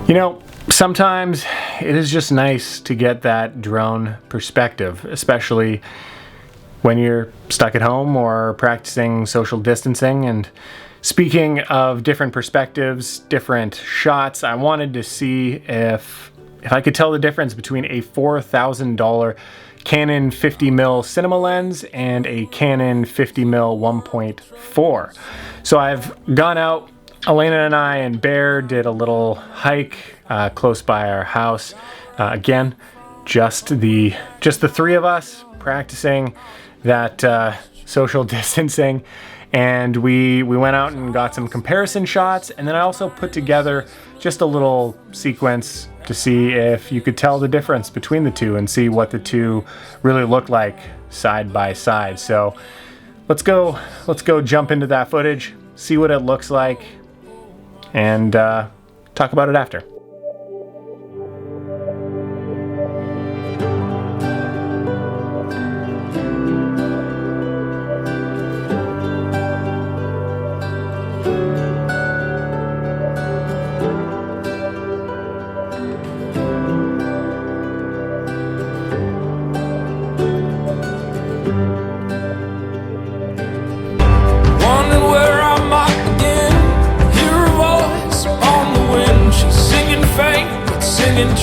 You know, sometimes it is just nice to get that drone perspective, especially when you're stuck at home or practicing social distancing. And speaking of different perspectives, different shots, I wanted to see if I could tell the difference between a $4,000 Canon 50mm cinema lens and a Canon 50mm 1.4. So I've gone out. Elena and I and Bear did a little hike close by our house. Again, just the three of us practicing that social distancing, and we went out and got some comparison shots, and then I also put together just a little sequence to see if you could tell the difference between the two and see what the two really look like side by side. So let's go jump into that footage, see what it looks like, and talk about it after.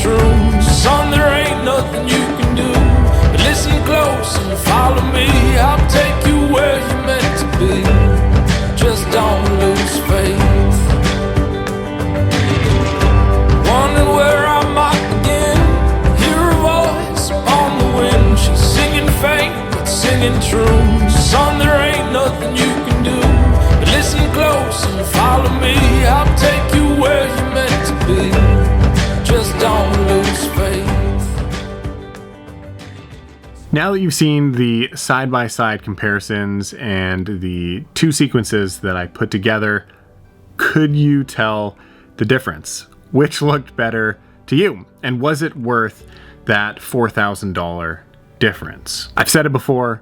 True, son, there ain't nothing you can do. But listen close and follow me. I'll take you where you're meant to be. Just don't lose faith. Wondering where I might begin. Hear her voice on the wind. She's singing faint, but singing true. Son, there ain't nothing you can do. But listen close and follow me. I'll take you where you're meant to be. Just don't lose faith. Now that you've seen the side-by-side comparisons and the two sequences that I put together, could you tell the difference? Which looked better to you? And was it worth that $4,000 difference? I've said it before,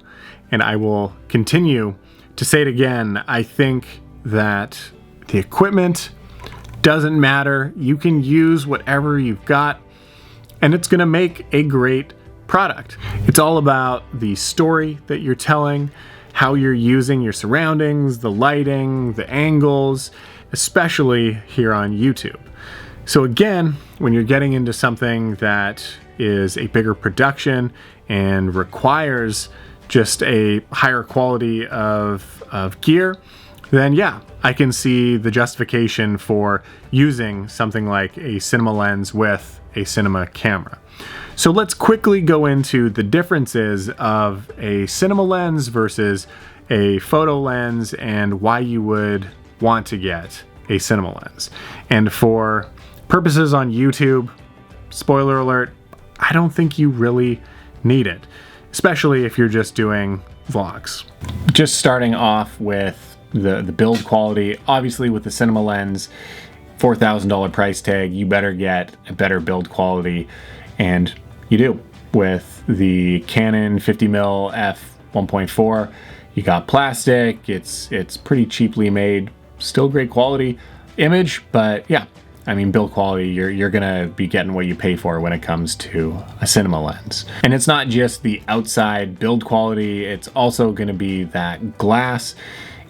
and I will continue to say it again. I think that the equipment doesn't matter. You can use whatever you've got, and it's gonna make a great product. It's all about the story that you're telling, how you're using your surroundings, the lighting, the angles, especially here on YouTube. So again, when you're getting into something that is a bigger production and requires just a higher quality of gear, then yeah, I can see the justification for using something like a cinema lens with a cinema camera. So let's quickly go into the differences of a cinema lens versus a photo lens and why you would want to get a cinema lens. And for purposes on YouTube, spoiler alert, I don't think you really need it, especially if you're just doing vlogs. Just starting off with the build quality, obviously with the cinema lens, $4,000 price tag, you better get a better build quality, and you do. With the Canon 50mm f1.4, you got plastic, it's pretty cheaply made, still great quality image, but yeah, I mean, build quality, you're gonna be getting what you pay for when it comes to a cinema lens. And it's not just the outside build quality, it's also gonna be that glass.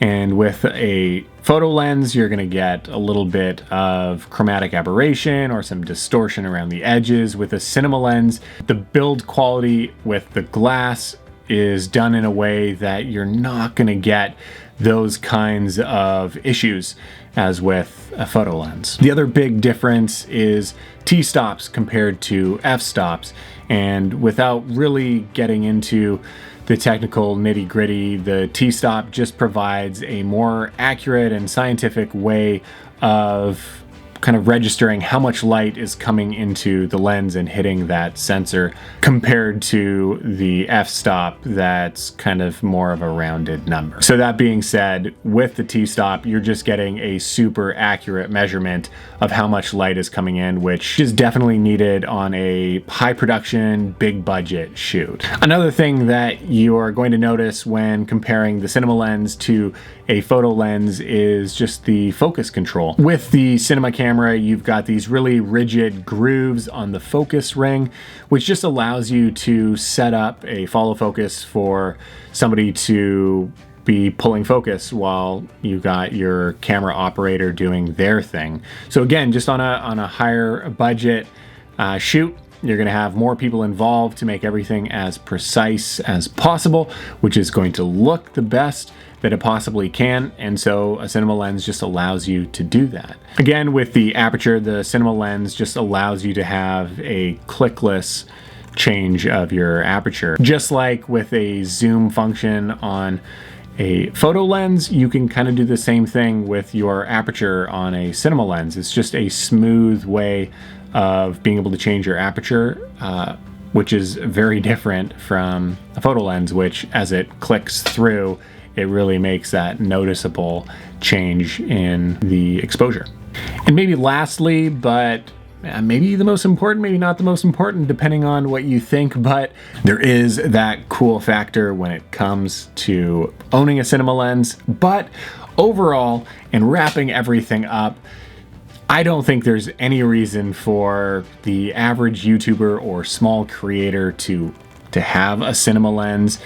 And with a photo lens, you're gonna get a little bit of chromatic aberration or some distortion around the edges. With a cinema lens, the build quality with the glass is done in a way that you're not gonna get those kinds of issues as with a photo lens. The other big difference is T-stops compared to f-stops. And without really getting into the technical nitty-gritty, the T-stop just provides a more accurate and scientific way of kind of registering how much light is coming into the lens and hitting that sensor, compared to the f-stop that's kind of more of a rounded number. So that being said, with the T-stop, you're just getting a super accurate measurement of how much light is coming in, which is definitely needed on a high production, big budget shoot. Another thing that you are going to notice when comparing the cinema lens to a photo lens is just the focus control. With the cinema camera, you've got these really rigid grooves on the focus ring, which just allows you to set up a follow focus for somebody to be pulling focus while you got your camera operator doing their thing. So again, just on a higher budget shoot, you're going to have more people involved to make everything as precise as possible, which is going to look the best that it possibly can. And so a cinema lens just allows you to do that. Again, with the aperture, the cinema lens just allows you to have a clickless change of your aperture. Just like with a zoom function on a photo lens, you can kind of do the same thing with your aperture on a cinema lens. It's just a smooth way of being able to change your aperture, which is very different from a photo lens, which as it clicks through, it really makes that noticeable change in the exposure. And maybe lastly, but maybe the most important, maybe not the most important, depending on what you think, but there is that cool factor when it comes to owning a cinema lens. But overall, in wrapping everything up, I don't think there's any reason for the average YouTuber or small creator to have a cinema lens.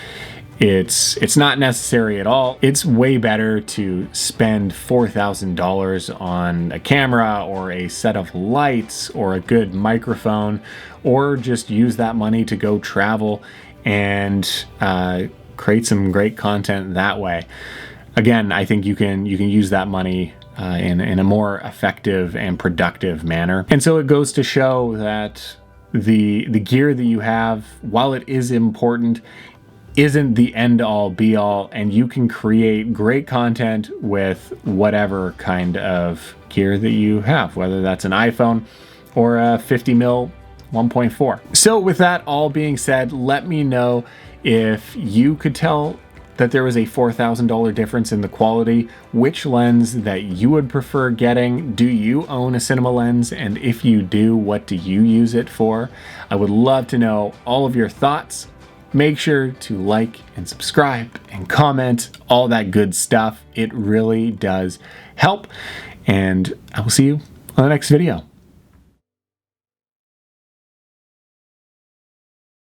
It's not necessary at all. It's way better to spend $4,000 on a camera or a set of lights or a good microphone, or just use that money to go travel and create some great content that way. Again, I think you can use that money in a more effective and productive manner. And so it goes to show that the gear that you have, while it is important, isn't the end all be all, and you can create great content with whatever kind of gear that you have, whether that's an iPhone or a 50mm 1.4. So with that all being said, let me know if you could tell that there was a $4,000 difference in the quality, which lens that you would prefer getting. Do you own a cinema lens? And if you do, what do you use it for? I would love to know all of your thoughts. Make sure to like and subscribe and comment, all that good stuff. It really does help. And I will see you on the next video.